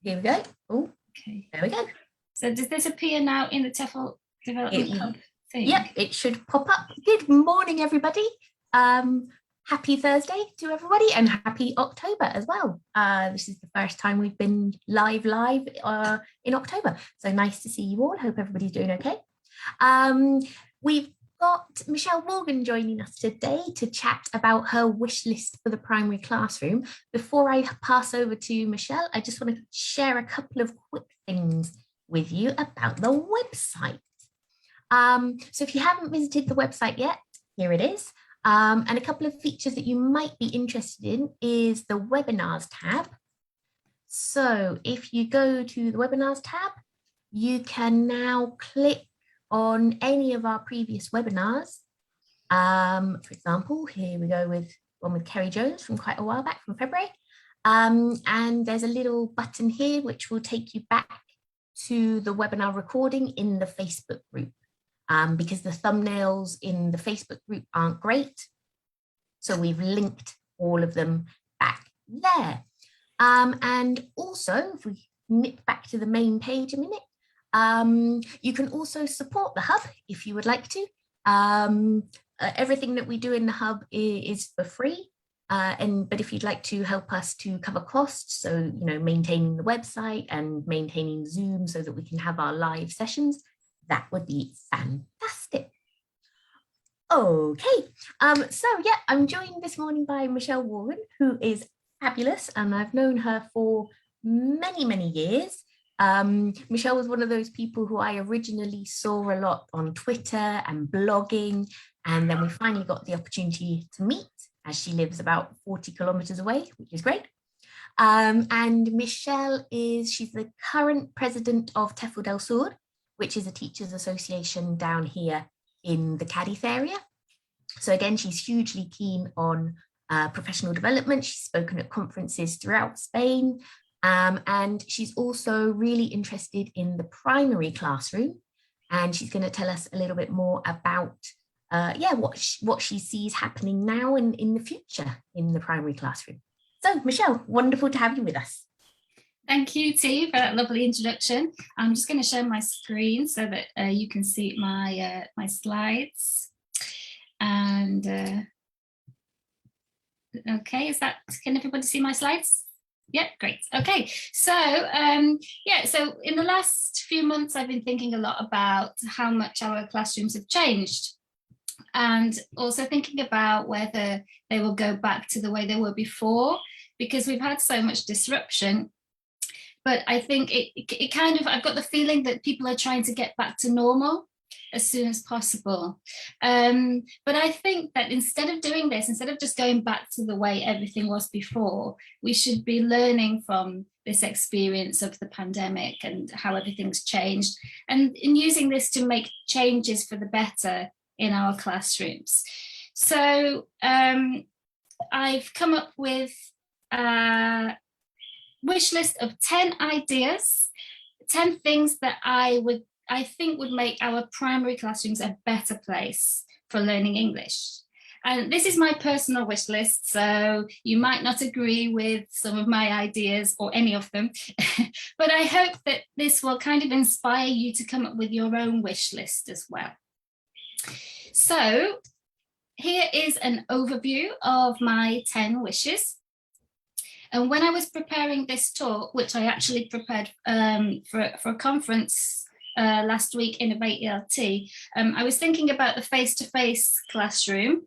Here we go. Oh, Okay. there we go. So does this appear now in the TEFL Development Hub thing? Yep, it should pop up. Good morning, everybody. Happy Thursday to everybody and happy October as well. This is the first time we've been live in October. So nice to see you all. Hope everybody's doing okay. We've got Michelle Worgan joining us today to chat about her wish list for the primary classroom. Before I pass over to Michelle, I just want to share a couple of quick things with you about the website. So if you haven't visited the website yet, here it is. And a couple of features that you might be interested in is the webinars tab. So if you go to the webinars tab, you can now click on any of our previous webinars. For example, here we go with one with Kerry Jones from quite a while back, from February. And there's a little button here which will take you back to the webinar recording in the Facebook group. Because the thumbnails in the Facebook group aren't great. So we've linked all of them back there. And also, if we nip back to the main page a minute, you can also support the Hub if you would like to. Everything that we do in the Hub is for free. But if you'd like to help us to cover costs, so maintaining the website and maintaining Zoom so that we can have our live sessions, that would be fantastic. Okay, so yeah, I'm joined this morning by Michelle Worgan, who is fabulous, and I've known her for many, many years. Michelle was one of those people who I originally saw a lot on Twitter and blogging, and then we finally got the opportunity to meet, as she lives about 40 kilometers away, which is great. And Michelle she's the current president of TEFL del Sur, which is a teachers association down here in the Cadiz area. So again, she's hugely keen on professional development. She's spoken at conferences throughout Spain. And she's also really interested in the primary classroom. And she's going to tell us a little bit more about what she sees happening now and in the future in the primary classroom. So Michelle, wonderful to have you with us. Thank you, T, for that lovely introduction. I'm just going to share my screen so that you can see my slides. And okay, can everybody see my slides? Yeah, great. Okay, so so in the last few months, I've been thinking a lot about how much our classrooms have changed, and also thinking about whether they will go back to the way they were before, because we've had so much disruption. But I think it kind of, I've got the feeling that people are trying to get back to normal as soon as possible. But I think that instead of doing this, instead of just going back to the way everything was before, we should be learning from this experience of the pandemic and how everything's changed, and in using this to make changes for the better in our classrooms. So I've come up with wish list of 10 ideas, 10 things that I think would make our primary classrooms a better place for learning English. And this is my personal wish list, so you might not agree with some of my ideas or any of them, but I hope that this will kind of inspire you to come up with your own wish list as well. So here is an overview of my 10 wishes. And when I was preparing this talk, which I actually prepared for a conference last week, Innovate ELT, I was thinking about the face-to-face classroom,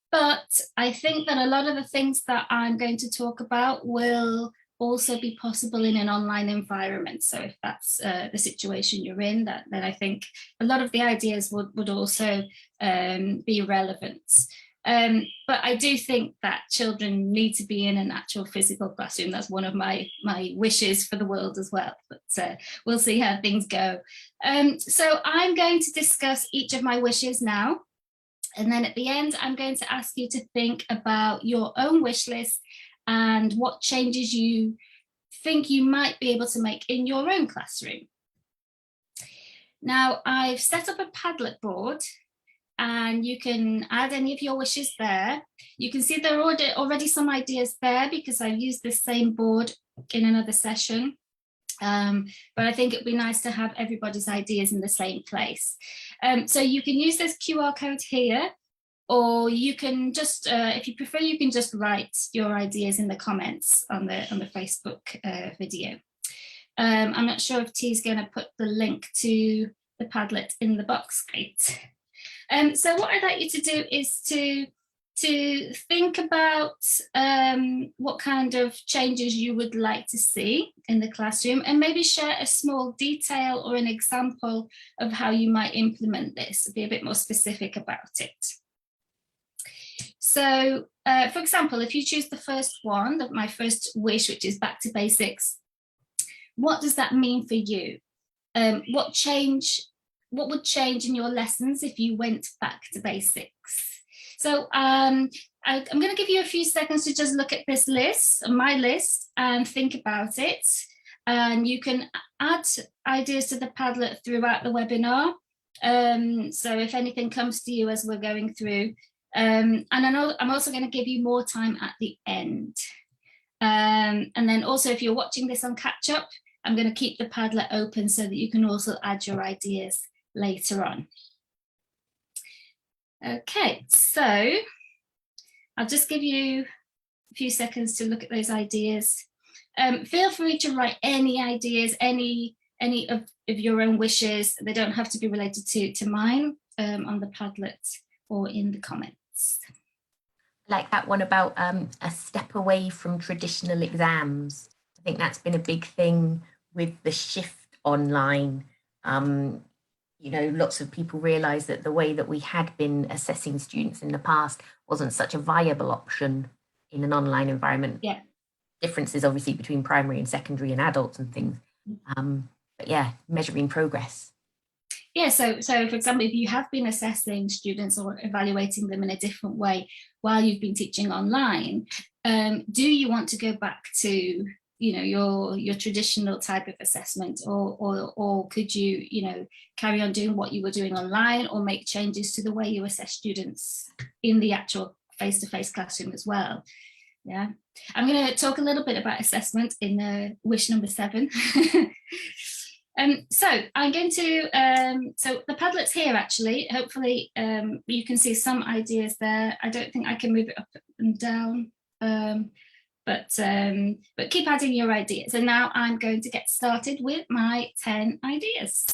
but I think that a lot of the things that I'm going to talk about will also be possible in an online environment. So if that's the situation you're in, then I think a lot of the ideas would also be relevant. But I do think that children need to be in an actual physical classroom. That's one of my wishes for the world as well, but we'll see how things go. So I'm going to discuss each of my wishes now. And then at the end, I'm going to ask you to think about your own wish list and what changes you think you might be able to make in your own classroom. Now, I've set up a Padlet board, and you can add any of your wishes there. You can see there are already some ideas there because I've used this same board in another session. But I think it'd be nice to have everybody's ideas in the same place. So you can use this QR code here, or you can just, if you prefer, you can just write your ideas in the comments on the Facebook video. I'm not sure if T's going to put the link to the Padlet in the box. Great. So what I'd like you to do is to think about what kind of changes you would like to see in the classroom, and maybe share a small detail or an example of how you might implement this, be a bit more specific about it. So, for example, if you choose the first one, my first wish, which is back to basics, what does that mean for you? What would change in your lessons if you went back to basics? So I'm going to give you a few seconds to just look at this list, my list, and think about it. And you can add ideas to the Padlet throughout the webinar. So if anything comes to you as we're going through, and I'm also going to give you more time at the end. And then also, if you're watching this on catch up, I'm going to keep the Padlet open so that you can also add your ideas later on. Okay, so I'll just give you a few seconds to look at those ideas. Feel free to write any ideas, any of your own wishes. They don't have to be related to mine, on the Padlet or in the comments. Like that one about a step away from traditional exams. I think that's been a big thing with the shift online. You know, lots of people realise that the way that we had been assessing students in the past wasn't such a viable option in an online environment. Yeah. Differences obviously between primary and secondary and adults and things. But yeah, measuring progress. Yeah, so for example, if you have been assessing students or evaluating them in a different way while you've been teaching online, do you want to go back to, you know, your traditional type of assessment, or could you, you know, carry on doing what you were doing online, or make changes to the way you assess students in the actual face-to-face classroom as well? Yeah, I'm going to talk a little bit about assessment in wish number 7. So I'm going to, so the Padlet's here actually, hopefully you can see some ideas there. I don't think I can move it up and down, but keep adding your ideas. And now I'm going to get started with my 10 ideas.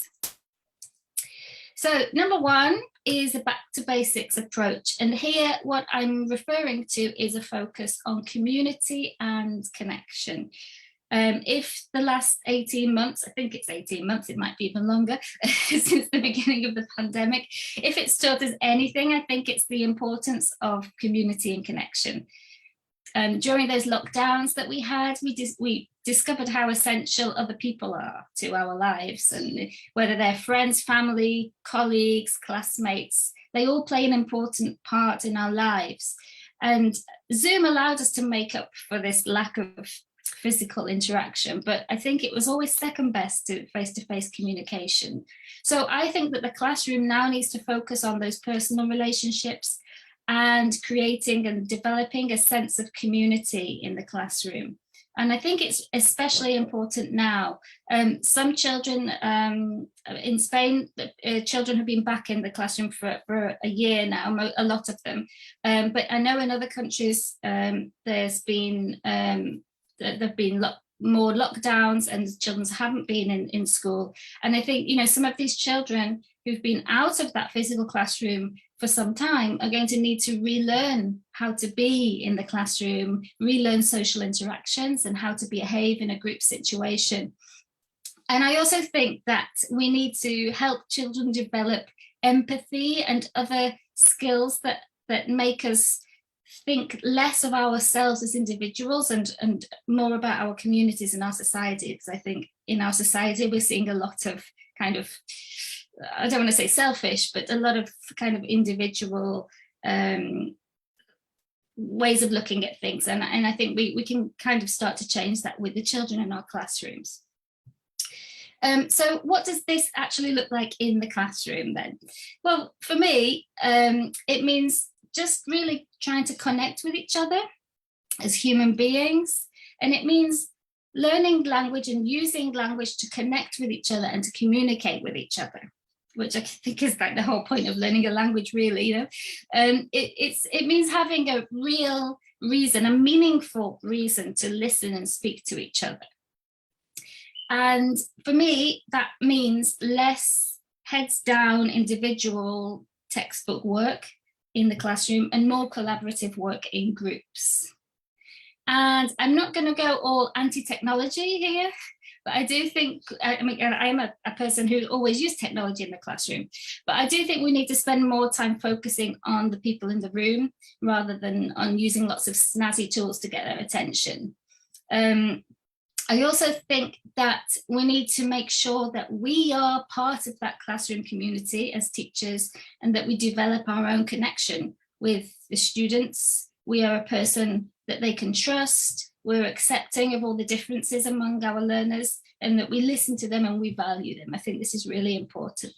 So number 1 is a back to basics approach. And here what I'm referring to is a focus on community and connection. If the last 18 months, I think it's 18 months, it might be even longer, since the beginning of the pandemic, if it's taught us anything, I think it's the importance of community and connection. During those lockdowns that we had, we discovered how essential other people are to our lives, and whether they're friends, family, colleagues, classmates, they all play an important part in our lives. And Zoom allowed us to make up for this lack of physical interaction, but I think it was always second best to face-to-face communication. So I think that the classroom now needs to focus on those personal relationships and creating and developing a sense of community in the classroom. And I think it's especially important now. Some children in Spain, children have been back in the classroom for a year now, a lot of them. But I know in other countries, there's been there've been more lockdowns and children haven't been in school. And I think, you know, some of these children who've been out of that physical classroom for some time are going to need to relearn how to be in the classroom, relearn social interactions and how to behave in a group situation. And I also think that we need to help children develop empathy and other skills that make us think less of ourselves as individuals and more about our communities and our society. Because I think in our society, we're seeing a lot of kind of, I don't want to say selfish, but a lot of kind of individual ways of looking at things. And I think we can kind of start to change that with the children in our classrooms. So what does this actually look like in the classroom then? Well, for me, it means just really trying to connect with each other as human beings. And it means learning language and using language to connect with each other and to communicate with each other, which I think is like the whole point of learning a language, really. You know, it means having a real reason, a meaningful reason to listen and speak to each other. And for me, that means less heads down individual textbook work in the classroom and more collaborative work in groups. And I'm not going to go all anti-technology here, but I do think, I mean, I'm a person who always used technology in the classroom, but I do think we need to spend more time focusing on the people in the room rather than on using lots of snazzy tools to get their attention. I also think that we need to make sure that we are part of that classroom community as teachers and that we develop our own connection with the students. We are a person that they can trust, we're accepting of all the differences among our learners, and that we listen to them and we value them. I think this is really important.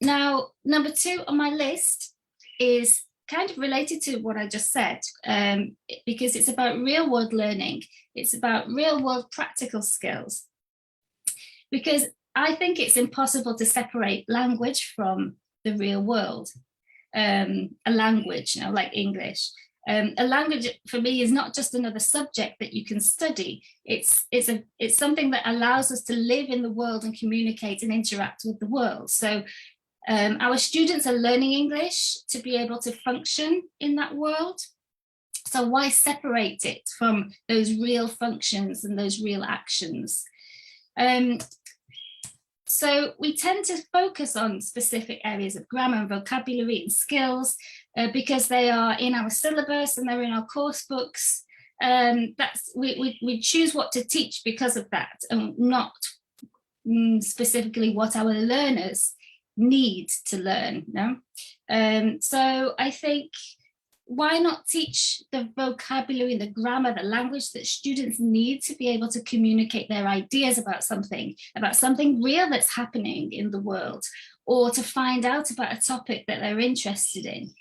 Now, number 2 on my list is kind of related to what I just said, because it's about real world learning. It's about real world practical skills. Because I think it's impossible to separate language from the real world. A language, you know, like English. A language for me is not just another subject that you can study. It's something that allows us to live in the world and communicate and interact with the world. So our students are learning English to be able to function in that world. So why separate it from those real functions and those real actions? So we tend to focus on specific areas of grammar and vocabulary and skills because they are in our syllabus and they're in our course books. We choose what to teach because of that, and not specifically what our learners need to learn. No? So I think, why not teach the vocabulary, the grammar, the language that students need to be able to communicate their ideas about something real that's happening in the world, or to find out about a topic that they're interested in.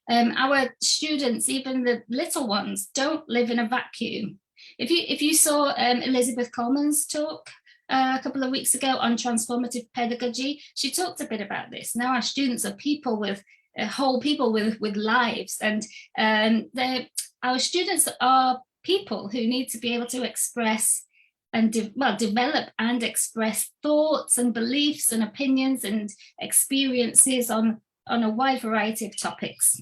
Our students, even the little ones, don't live in a vacuum. If you saw Elizabeth Coleman's talk a couple of weeks ago on transformative pedagogy, she talked a bit about this. Now our students are people with whole people with lives, and our students are people who need to be able to express and develop and express thoughts and beliefs and opinions and experiences on a wide variety of topics.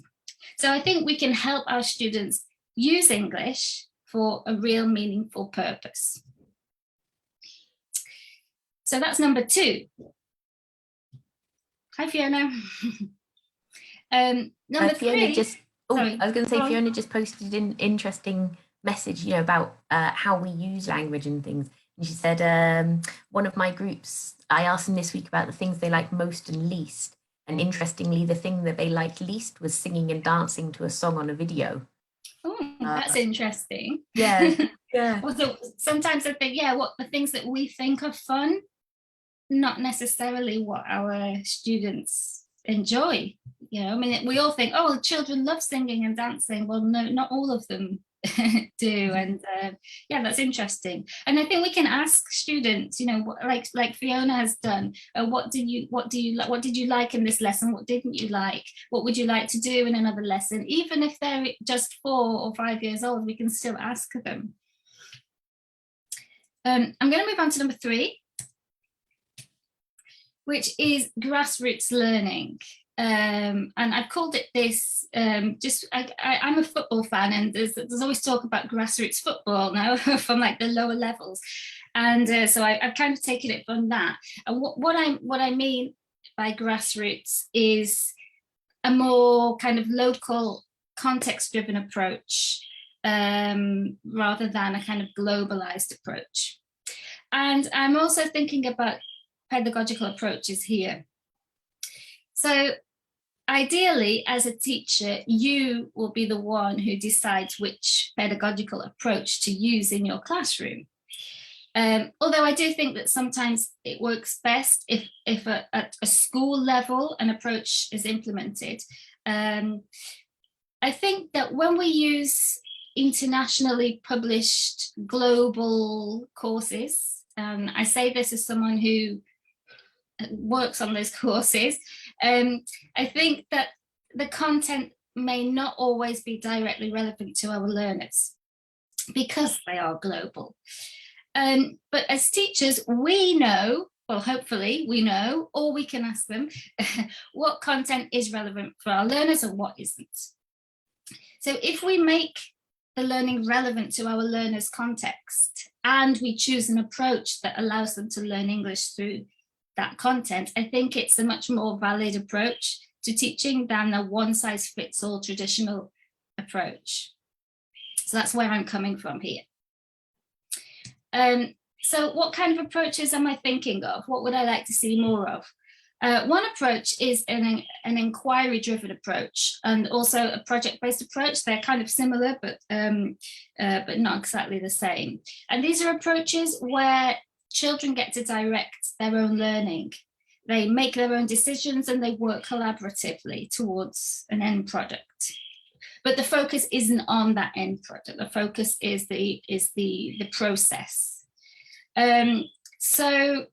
So I think we can help our students use English for a real meaningful purpose. So that's number 2. Hi, Fiona. Number Fiona 3. I was going to say, Fiona just posted an interesting message, you know, about how we use language and things. And she said, one of my groups, I asked them this week about the things they like most and least. And interestingly, the thing that they liked least was singing and dancing to a song on a video. Oh, that's interesting. Yeah. Yeah. Also, sometimes I think, what the things that we think are fun, not necessarily what our students enjoy. You know, I mean, we all think, oh, children love singing and dancing. Well, no, not all of them do. And that's interesting. And I think we can ask students, you know, like Fiona has done, what did you like in this lesson? What didn't you like? What would you like to do in another lesson? Even if they're just 4 or 5 years old, we can still ask them. I'm going to move on to number 3, which is grassroots learning. And I've called it this, I'm a football fan, and there's always talk about grassroots football now from like the lower levels. And so I've kind of taken it from that. And what I mean by grassroots is a more kind of local context-driven approach rather than a kind of globalized approach. And I'm also thinking about pedagogical approaches here. So ideally, as a teacher, you will be the one who decides which pedagogical approach to use in your classroom. Although I do think that sometimes it works best if at a school level an approach is implemented. I think that when we use internationally published global courses. I say this as someone who works on those courses. I think that the content may not always be directly relevant to our learners because they are global. But as teachers, we know, well, hopefully we know, or we can ask them what content is relevant for our learners and what isn't. So if we make the learning relevant to our learners' context and we choose an approach that allows them to learn English through that content, I think it's a much more valid approach to teaching than a one-size-fits-all traditional approach. So that's where I'm coming from here. So what kind of approaches am I thinking of? What would I like to see more of? One approach is an inquiry-driven approach, and also a project-based approach. They're kind of similar, but not exactly the same. And these are approaches where children get to direct their own learning. They make their own decisions and they work collaboratively towards an end product. But the focus isn't on that end product. The focus is the process. So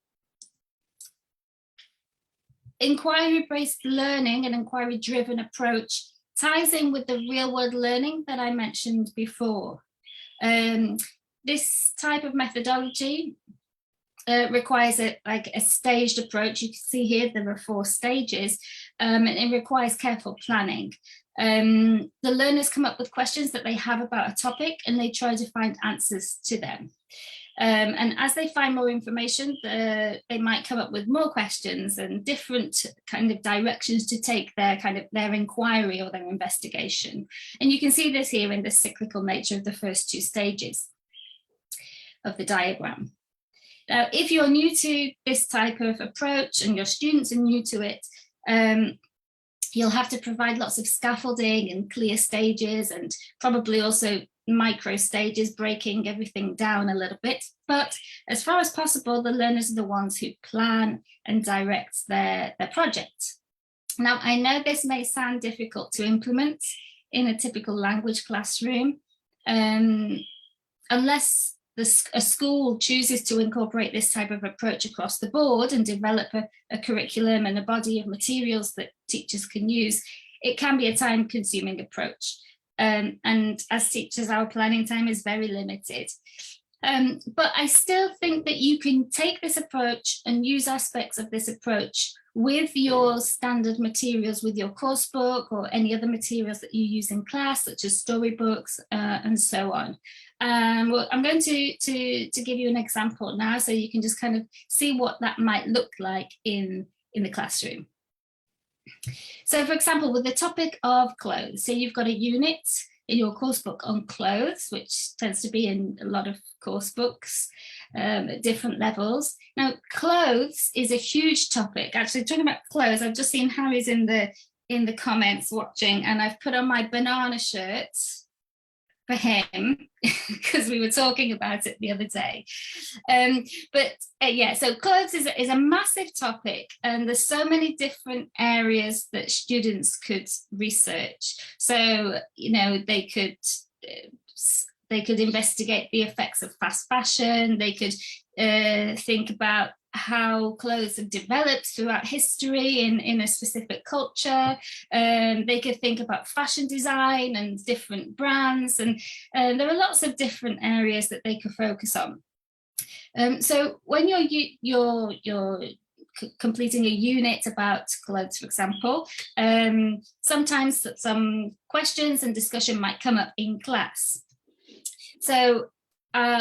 inquiry-based learning and inquiry-driven approach ties in with the real-world learning that I mentioned before. This type of methodology requires a staged approach. You can see here there are 4 stages, and it requires careful planning. The learners come up with questions that they have about a topic and they try to find answers to them. And as they find more information, they might come up with more questions and different kind of directions to take their inquiry or their investigation. And you can see this here in the cyclical nature of the first 2 stages of the diagram. Now, if you're new to this type of approach and your students are new to it, you'll have to provide lots of scaffolding and clear stages and probably also micro stages, breaking everything down a little bit. But as far as possible, the learners are the ones who plan and direct their project. Now, I know this may sound difficult to implement in a typical language classroom, unless a school chooses to incorporate this type of approach across the board and develop a curriculum and a body of materials that teachers can use. It can be a time-consuming approach. And as teachers, our planning time is very limited. But I still think that you can take this approach and use aspects of this approach with your standard materials, with your course book or any other materials that you use in class, such as storybooks and so on. Well, I'm going to give you an example now, so you can just kind of see what that might look like in the classroom. So, for example, with the topic of clothes, so you've got a unit in your course book on clothes, which tends to be in a lot of course books at different levels. Now, clothes is a huge topic. Actually, talking about clothes, I've just seen Harry's in the comments watching, and I've put on my banana shirt for him because we were talking about it the other day. Yeah, so clothes is a massive topic, and there's so many different areas that students could research. So, you know, they could investigate the effects of fast fashion. They could think about how clothes have developed throughout history in a specific culture. They could think about fashion design and different brands, and there are lots of different areas that they could focus on. So when you're completing a unit about clothes, for example, sometimes some questions and discussion might come up in class. So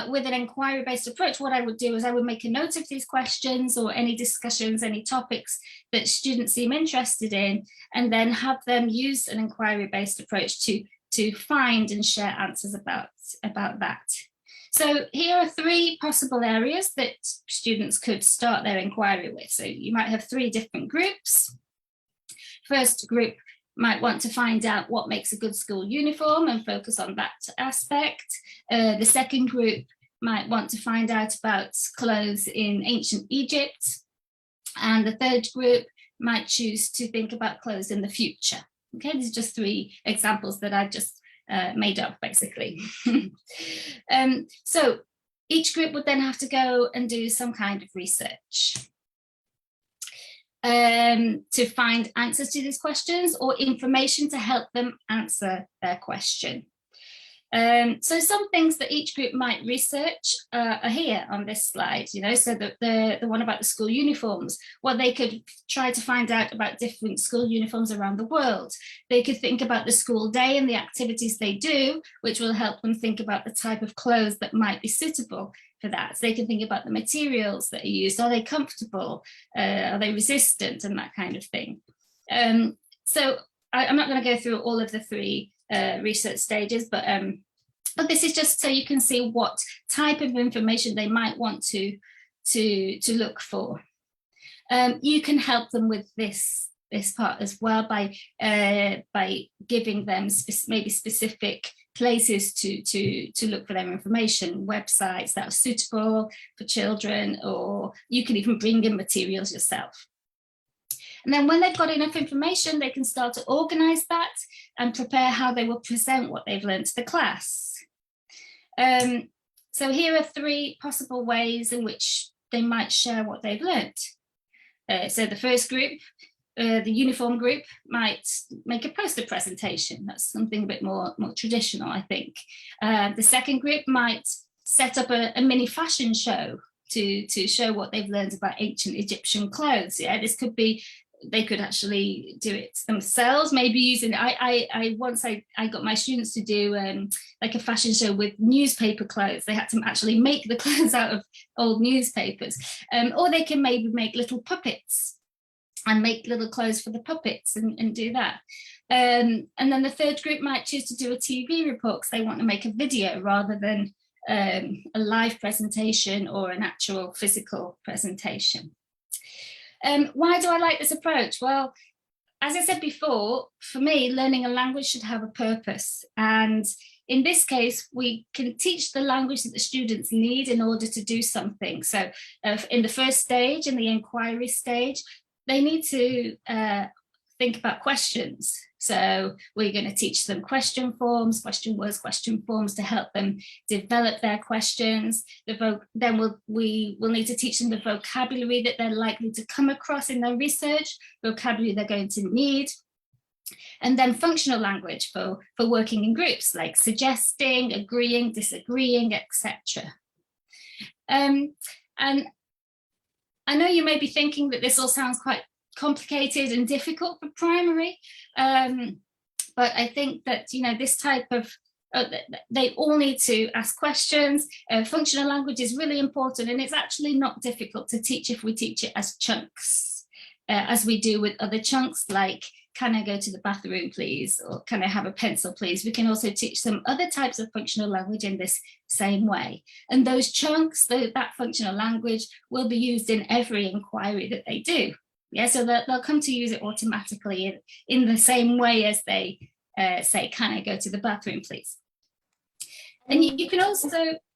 with an inquiry-based approach, what I would do is I would make a note of these questions or any discussions, any topics that students seem interested in, and then have them use an inquiry-based approach to find and share answers about that. So here are 3 possible areas that students could start their inquiry with. So you might have 3 different groups. First group might want to find out what makes a good school uniform and focus on that aspect. The second group might want to find out about clothes in ancient Egypt. And the third group might choose to think about clothes in the future. Okay, these are just 3 examples that I've just made up, basically. So each group would then have to go and do some kind of research to find answers to these questions or information to help them answer their question. So some things that each group might research are here on this slide, you know, so that the one about the school uniforms, well, they could try to find out about different school uniforms around the world. They could think about the school day and the activities they do, which will help them think about the type of clothes that might be suitable for that. So they can think about the materials that are used. Are they comfortable? Are they resistant? And that kind of thing. So I'm not going to go through all of the three research stages, but this is just so you can see what type of information they might want to look for. You can help them with this part as well by giving them maybe specific places to look for their information, websites that are suitable for children, or you can even bring in materials yourself. And then when they've got enough information, they can start to organize that and prepare how they will present what they've learned to the class. So here are three possible ways in which they might share what they've learned. So the first group, the uniform group, might make a poster presentation. That's something a bit more traditional, I think. The second group might set up a mini fashion show to show what they've learned about ancient Egyptian clothes. Yeah, this could be, they could actually do it themselves, maybe using, once I got my students to do like a fashion show with newspaper clothes. They had to actually make the clothes out of old newspapers. Or they can maybe make little puppets and make little clothes for the puppets and do that. And then the third group might choose to do a TV report because they want to make a video rather than a live presentation or an actual physical presentation. Why do I like this approach? Well, as I said before, for me, learning a language should have a purpose. And in this case, we can teach the language that the students need in order to do something. So in the first stage, in the inquiry stage, they need to think about questions. So we're going to teach them question forms, question words, question forms to help them develop their questions. Then we will need to teach them the vocabulary that they're likely to come across in their research, vocabulary they're going to need. And then functional language for working in groups, like suggesting, agreeing, disagreeing, etc. And I know you may be thinking that this all sounds quite complicated and difficult for primary, but I think that, you know, this type of they all need to ask questions. Functional language is really important, and it's actually not difficult to teach if we teach it as chunks, as we do with other chunks, like can I go to the bathroom please, or can I have a pencil please. We can also teach them other types of functional language in this same way, and those chunks, that functional language, will be used in every inquiry that they do. Yeah, so they'll come to use it automatically in the same way as they say, can I go to the bathroom, please? And you can also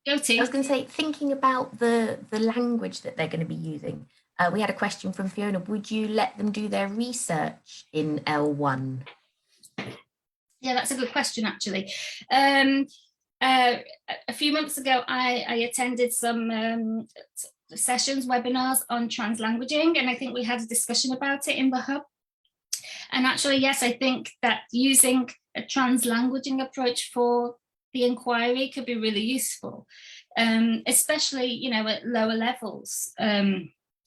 go to... I was going to say, thinking about the language that they're going to be using, we had a question from Fiona. Would you let them do their research in L1? Yeah, that's a good question, actually. A few months ago, I attended some sessions, webinars on translanguaging, and I think we had a discussion about it in the hub. And actually, yes, I think that using a translanguaging approach for the inquiry could be really useful, especially, you know, at lower levels.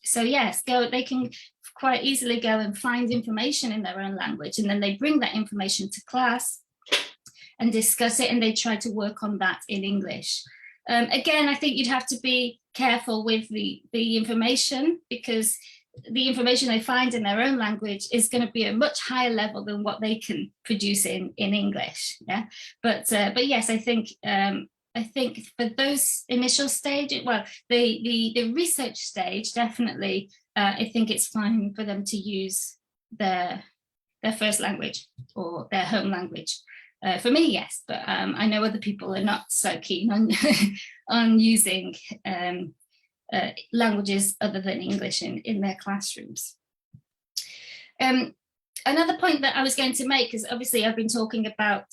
So yes, they can quite easily go and find information in their own language, and then they bring that information to class and discuss it, and they try to work on that in English. Again, I think you'd have to be careful with the information, because the information they find in their own language is going to be a much higher level than what they can produce in English. Yeah, but yes, I think for those initial stages, well, the research stage, definitely, I think it's fine for them to use their first language or their home language. For me, yes, but I know other people are not so keen on on using languages other than English in their classrooms. Another point that I was going to make is, obviously I've been talking about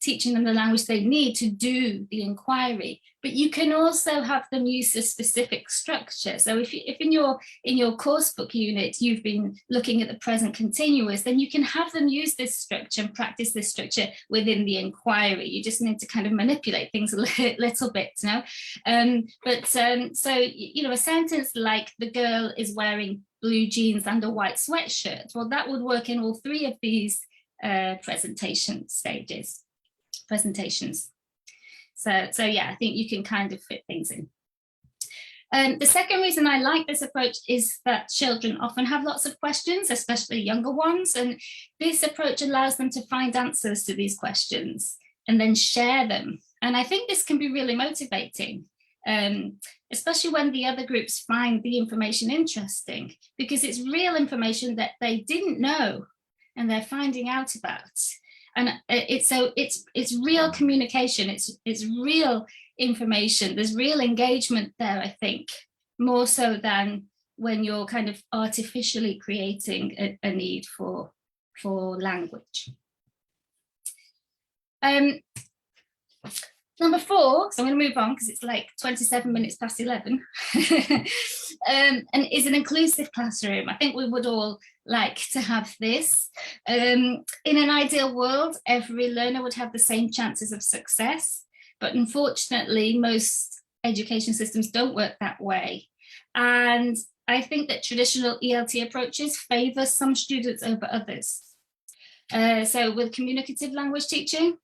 teaching them the language they need to do the inquiry, but you can also have them use a specific structure. So if in your course book unit you've been looking at the present continuous, then you can have them use this structure and practice this structure within the inquiry. You just need to kind of manipulate things a little bit, you know. So you know, a sentence like "the girl is wearing blue jeans and a white sweatshirt," well, that would work in all three of these presentations. So yeah, I think you can kind of fit things in. The second reason I like this approach is that children often have lots of questions, especially younger ones, and this approach allows them to find answers to these questions and then share them. And I think this can be really motivating, especially when the other groups find the information interesting, because it's real information that they didn't know and they're finding out about. And it's real communication, it's real information, there's real engagement there, I think, more so than when you're kind of artificially creating a need for language. Number 4, so I'm going to move on because it's like 27 minutes past 11, and is an inclusive classroom. I think we would all like to have this. In an ideal world, every learner would have the same chances of success, but unfortunately, most education systems don't work that way. And I think that traditional ELT approaches favour some students over others. So with communicative language teaching,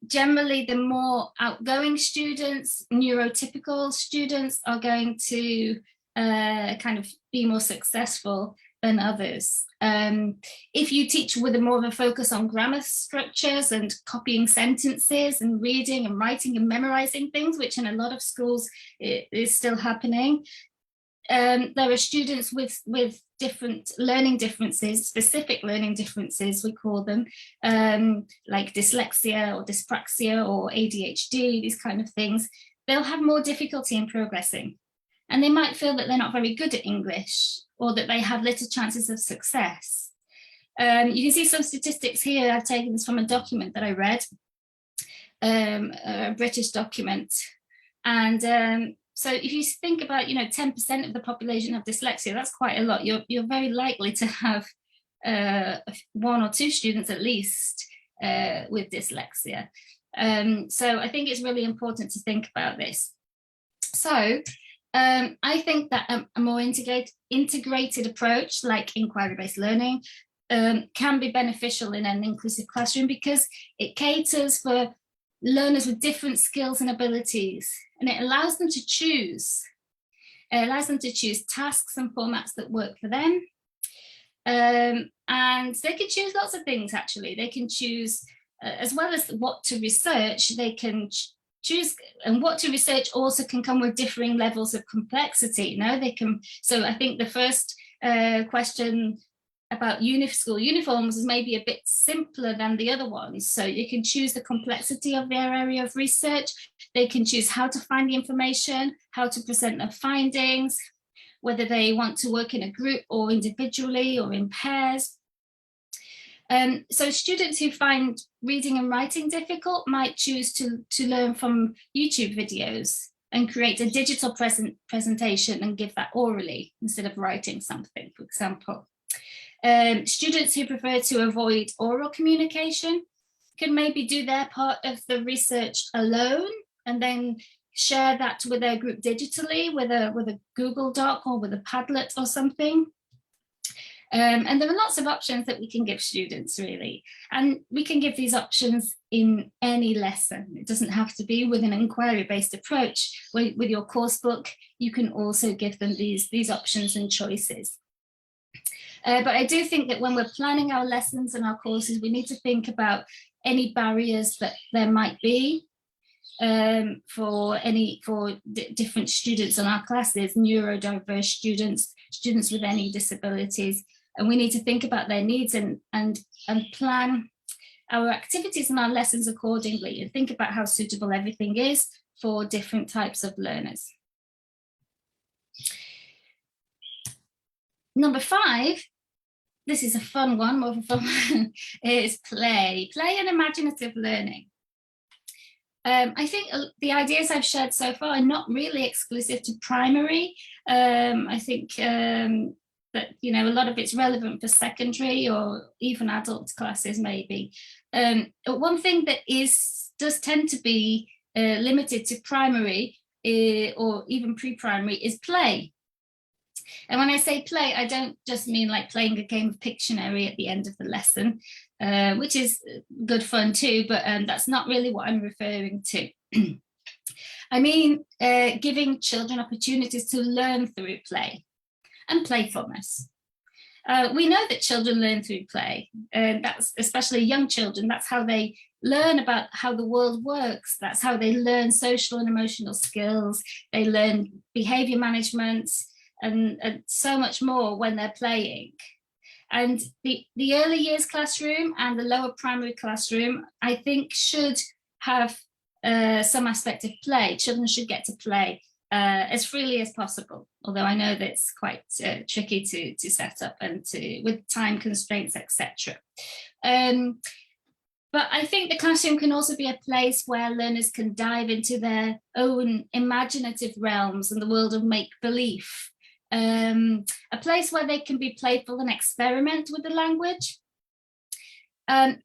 generally the more outgoing students, neurotypical students are going to kind of be more successful than others. If you teach with more of a focus on grammar structures and copying sentences and reading and writing and memorizing things, which in a lot of schools is still happening, there are students with different learning differences, specific learning differences, we call them, like dyslexia or dyspraxia or ADHD, these kind of things. They'll have more difficulty in progressing. And they might feel that they're not very good at English or that they have little chances of success. You can see some statistics here. I've taken this from a document that I read, a British document. And so if you think about, 10% of the population have dyslexia, that's quite a lot. You're very likely to have 1 or 2 students at least with dyslexia. So I think it's really important to think about this. So I think that a more integrated approach like inquiry-based learning can be beneficial in an inclusive classroom because it caters for learners with different skills and abilities, and it allows them to choose. It allows them to choose tasks and formats that work for them. And they can choose lots of things, actually. They can choose, as well as what to research, they can choose, and what to research also can come with differing levels of complexity. They can. So I think the first question about school uniforms is maybe a bit simpler than the other ones. So you can choose the complexity of their area of research. They can choose how to find the information, how to present their findings, whether they want to work in a group or individually or in pairs. So students who find reading and writing difficult might choose to learn from YouTube videos and create a digital presentation and give that orally instead of writing something, for example. Students who prefer to avoid oral communication can maybe do their part of the research alone and then share that with their group digitally with a Google Doc or with a Padlet or something. And there are lots of options that we can give students, really. And we can give these options in any lesson. It doesn't have to be with an inquiry-based approach. With your course book, you can also give them these options and choices. But I do think that when we're planning our lessons and our courses, we need to think about any barriers that there might be for different students in our classes, neurodiverse students, students with any disabilities. And we need to think about their needs and plan our activities and our lessons accordingly and think about how suitable everything is for different types of learners. Number 5, this is a fun one, more of a fun one, is play and imaginative learning. I think the ideas I've shared so far are not really exclusive to primary. I think that, you know, a lot of it's relevant for secondary or even adult classes maybe. But one thing that does tend to be limited to primary or even pre-primary is play. And when I say play, I don't just mean like playing a game of Pictionary at the end of the lesson, which is good fun too, but that's not really what I'm referring to. I mean, giving children opportunities to learn through play and playfulness. We know that children learn through play, and that's especially young children. That's how they learn about how the world works. That's how they learn social and emotional skills. They learn behavior management and so much more when they're playing. And the early years classroom and the lower primary classroom, I think, should have some aspect of play. Children should get to play as freely as possible, although I know that it's quite tricky to set up and with time constraints, etc. But I think the classroom can also be a place where learners can dive into their own imaginative realms and the world of make-believe. A place where they can be playful and experiment with the language.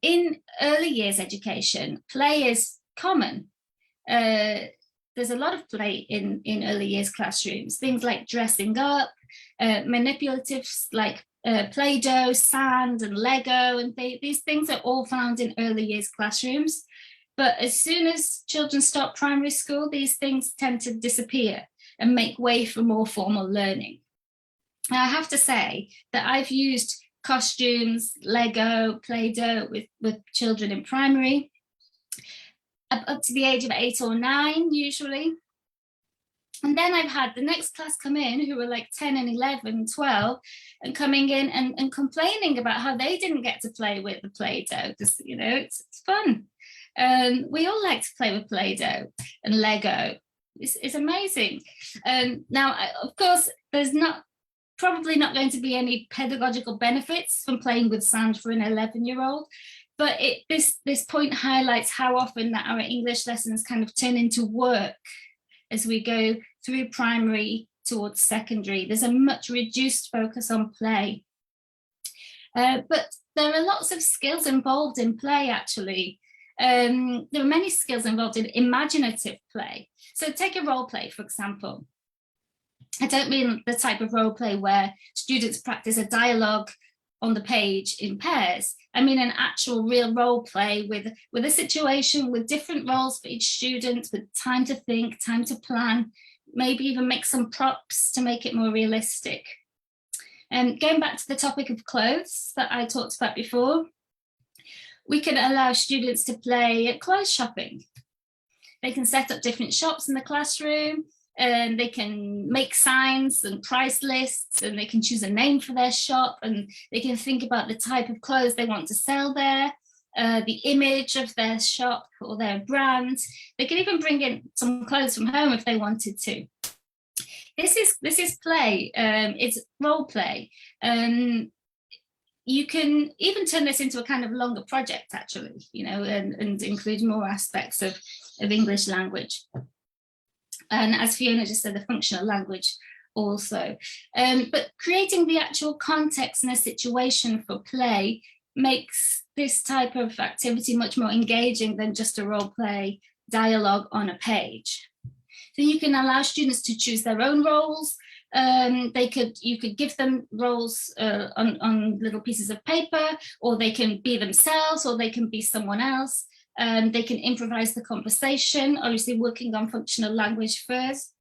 In early years education, play is common. There's a lot of play in early years classrooms, things like dressing up, manipulatives like Play-Doh, sand and Lego, and these things are all found in early years classrooms. But as soon as children start primary school, these things tend to disappear and make way for more formal learning. And I have to say that I've used costumes, Lego, Play-Doh with children in primary, up to the age of 8 or 9 usually. And then I've had the next class come in who were like 10 and 11, 12, and coming in and complaining about how they didn't get to play with the Play-Doh, because, you know, it's fun. We all like to play with Play-Doh and Lego. It's amazing. Now, of course, there's probably not going to be any pedagogical benefits from playing with sand for an 11-year-old, but this point highlights how often that our English lessons kind of turn into work as we go through primary towards secondary. There's a much reduced focus on play. But there are lots of skills involved in play, actually. There are many skills involved in imaginative play. So take a role play, for example. I don't mean the type of role play where students practice a dialogue on the page in pairs. I mean an actual real role play with a situation with different roles for each student, with time to think, time to plan, maybe even make some props to make it more realistic. And going back to the topic of clothes that I talked about before, we can allow students to play at clothes shopping. They can set up different shops in the classroom, and they can make signs and price lists, and they can choose a name for their shop, and they can think about the type of clothes they want to sell there, the image of their shop or their brand. They can even bring in some clothes from home if they wanted to. This is play. It's role play. You can even turn this into a kind of longer project, actually, you know, and include more aspects of English language. And as Fiona just said, the functional language also. But creating the actual context and a situation for play makes this type of activity much more engaging than just a role play dialogue on a page. So you can allow students to choose their own roles. You could give them roles on little pieces of paper, or they can be themselves, or they can be someone else. They can improvise the conversation, obviously working on functional language first.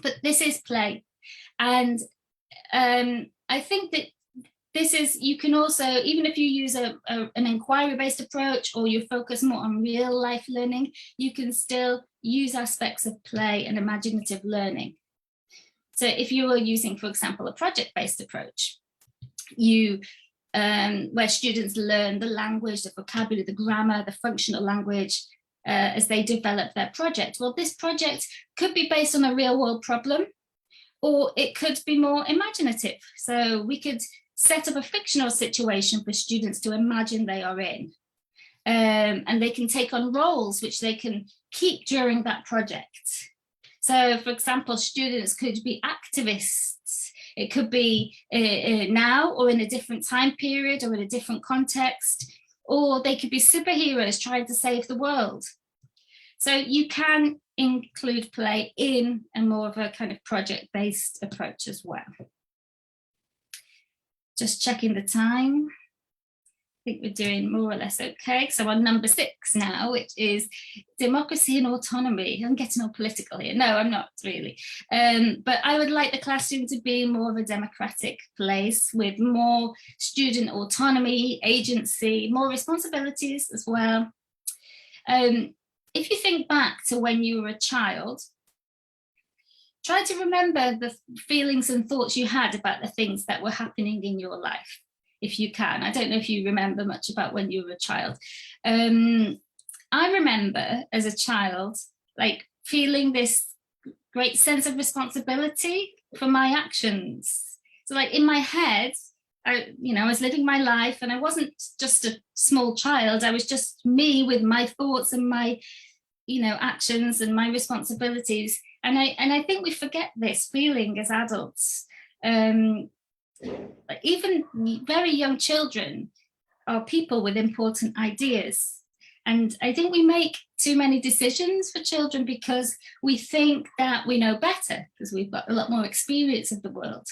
But this is play. And I think that this is, you can also, even if you use an inquiry-based approach, or you focus more on real life learning, you can still use aspects of play and imaginative learning. So if you were using, for example, a project-based approach, where students learn the language, the vocabulary, the grammar, the functional language as they develop their project. Well, this project could be based on a real world problem, or it could be more imaginative. So we could set up a fictional situation for students to imagine they are in. And they can take on roles which they can keep during that project. So, for example, students could be activists. It could be now or in a different time period or in a different context, or they could be superheroes trying to save the world. So you can include play in a more of a kind of project-based approach as well. Just checking the time. I think we're doing more or less okay. So on number 6 now, which is democracy and autonomy. I'm getting all political here. No, I'm not really. But I would like the classroom to be more of a democratic place with more student autonomy, agency, more responsibilities as well. If you think back to when you were a child, try to remember the feelings and thoughts you had about the things that were happening in your life, if you can. I don't know if you remember much about when you were a child. I remember as a child, like feeling this great sense of responsibility for my actions. So like in my head, I was living my life, and I wasn't just a small child. I was just me with my thoughts and my, actions and my responsibilities. And I think we forget this feeling as adults. Even very young children are people with important ideas. And I think we make too many decisions for children because we think that we know better because we've got a lot more experience of the world.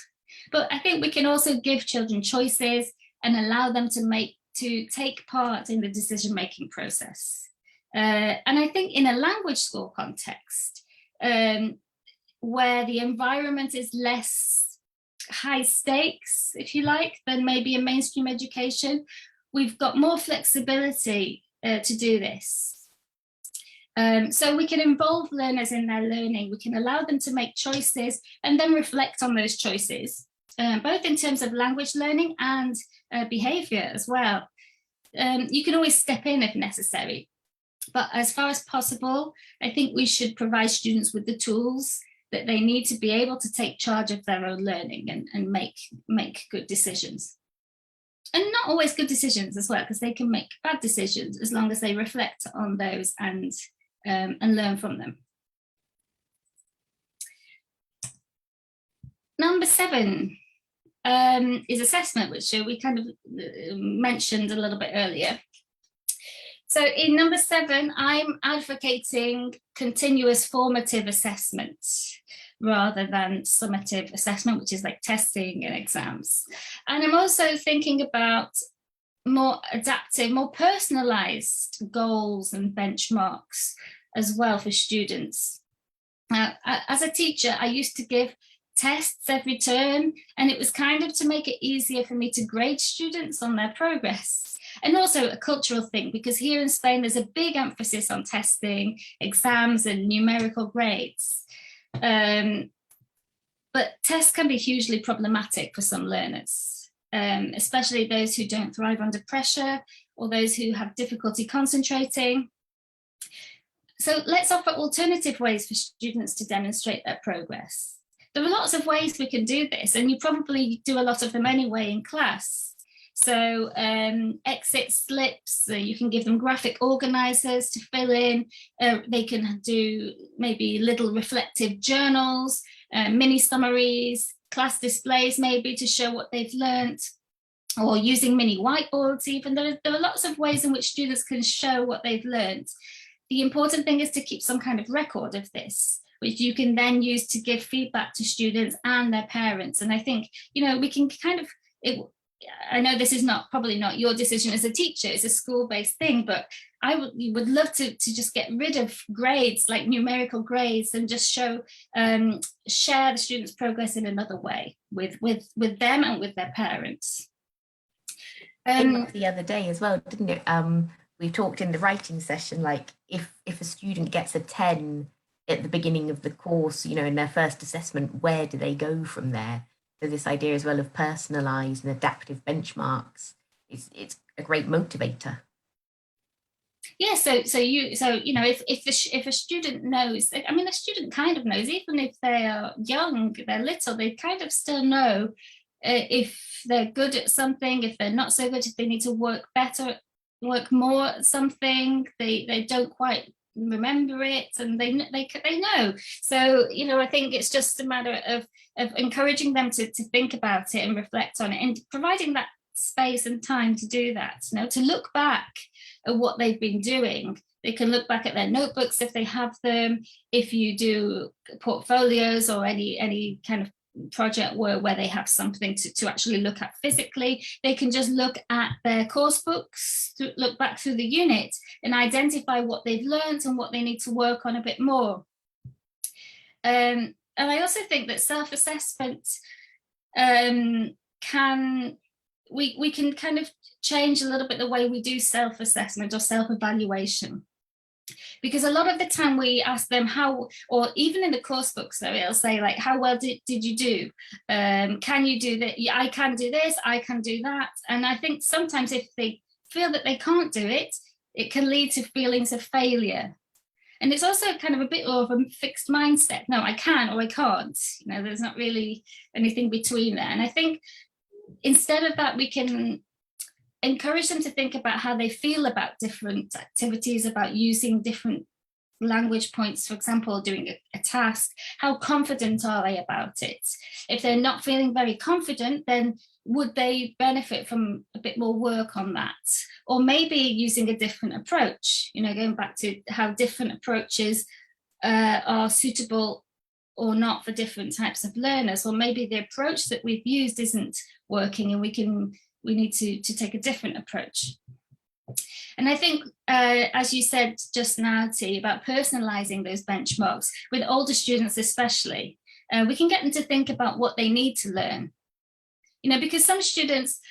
But I think we can also give children choices and allow them to take part in the decision-making process. And I think in a language school context, where the environment is less high stakes, if you like, than maybe in mainstream education, we've got more flexibility to do this. So we can involve learners in their learning. We can allow them to make choices and then reflect on those choices, both in terms of language learning and behavior as well. You can always step in if necessary. But as far as possible, I think we should provide students with the tools that they need to be able to take charge of their own learning and make good decisions. And not always good decisions as well, because they can make bad decisions as long as they reflect on those and learn from them. Number 7 is assessment, which we kind of mentioned a little bit earlier. So in number 7, I'm advocating continuous formative assessment rather than summative assessment, which is like testing and exams. And I'm also thinking about more adaptive, more personalized goals and benchmarks as well for students. As a teacher, I used to give tests every term, and it was kind of to make it easier for me to grade students on their progress. And also a cultural thing, because here in Spain, there's a big emphasis on testing, exams, and numerical grades. But tests can be hugely problematic for some learners, especially those who don't thrive under pressure or those who have difficulty concentrating. So let's offer alternative ways for students to demonstrate their progress. There are lots of ways we can do this, and you probably do a lot of them anyway in class. So exit slips, you can give them graphic organizers to fill in. They can do maybe little reflective journals, mini summaries, class displays maybe to show what they've learnt, or using mini whiteboards even. There are lots of ways in which students can show what they've learnt. The important thing is to keep some kind of record of this, which you can then use to give feedback to students and their parents. And I think, we can kind of, I know this is probably not your decision as a teacher, it's a school-based thing, but I would love to just get rid of grades, like numerical grades, and just share the students' progress in another way with them and with their parents. The other day as well, didn't it? We talked in the writing session, like if a student gets a 10 at the beginning of the course, in their first assessment, where do they go from there? So this idea as well of personalised and adaptive benchmarks it's a great motivator. Yeah, so if a student knows, I mean, a student kind of knows, even if they are young, they're little, they kind of still know if they're good at something, if they're not so good, if they need to work better, work more at something, they don't quite remember it, and they know. So I think it's just a matter of encouraging them to think about it and reflect on it, and providing that space and time to do that, to look back at what they've been doing. They can look back at their notebooks if they have them. If you do portfolios or any kind of project where they have something to actually look at physically, they can just look at their course books, to look back through the unit and identify what they've learned and what they need to work on a bit more. And I also think that self-assessment we can kind of change a little bit the way we do self-assessment or self-evaluation. Because a lot of the time we ask them how, or even in the course books though, it'll say like, how well did you do? Can you do that? I can do this, I can do that. And I think sometimes if they feel that they can't do it, it can lead to feelings of failure. And it's also kind of a bit of a fixed mindset. No, I can or I can't. There's not really anything between there. And I think instead of that, we can encourage them to think about how they feel about different activities, about using different language points, for example, doing a task. How confident are they about it? If they're not feeling very confident, then would they benefit from a bit more work on that? Or maybe using a different approach, going back to how different approaches are suitable or not for different types of learners. Or maybe the approach that we've used isn't working and we need to take a different approach. And I think, as you said just now, T, about personalizing those benchmarks with older students especially, we can get them to think about what they need to learn. Because some students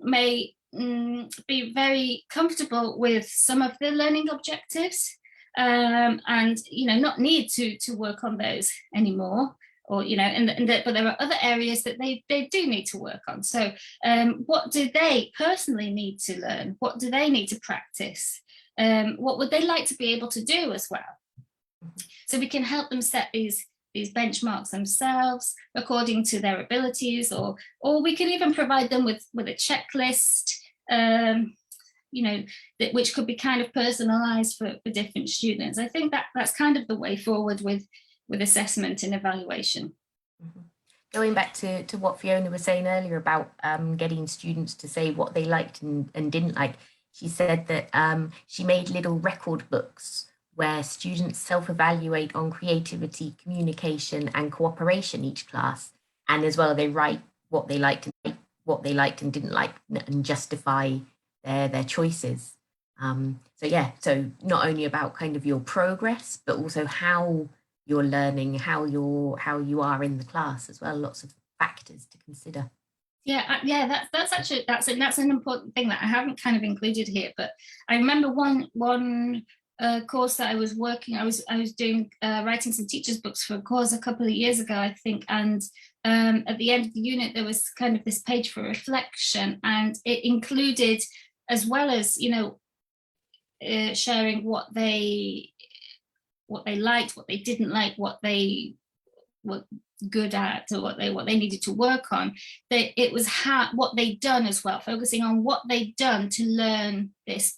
may be very comfortable with some of the learning objectives and, not need to work on those anymore. Or, but there are other areas that they do need to work on. So what do they personally need to learn? What do they need to practice? What would they like to be able to do as well? So we can help them set these benchmarks themselves according to their abilities, or we can even provide them with a checklist, which could be kind of personalized for different students. I think that's kind of the way forward with assessment and evaluation. Mm-hmm. Going back to what Fiona was saying earlier about getting students to say what they liked and didn't like, she said that she made little record books where students self-evaluate on creativity, communication and cooperation each class. And as well, they write what they liked and didn't like and justify their choices. So not only about kind of your progress, but also how you're learning, how you are in the class as well. Lots of factors to consider. Yeah, that's actually that's an important thing that I haven't kind of included here. But I remember one course that I was working. I was doing writing some teachers' books for a course a couple of years ago, I think. And at the end of the unit, there was kind of this page for reflection, and it included, as well as sharing what they liked, what they didn't like, what they were good at, or what they needed to work on. It was what they'd done as well, focusing on what they'd done to learn this,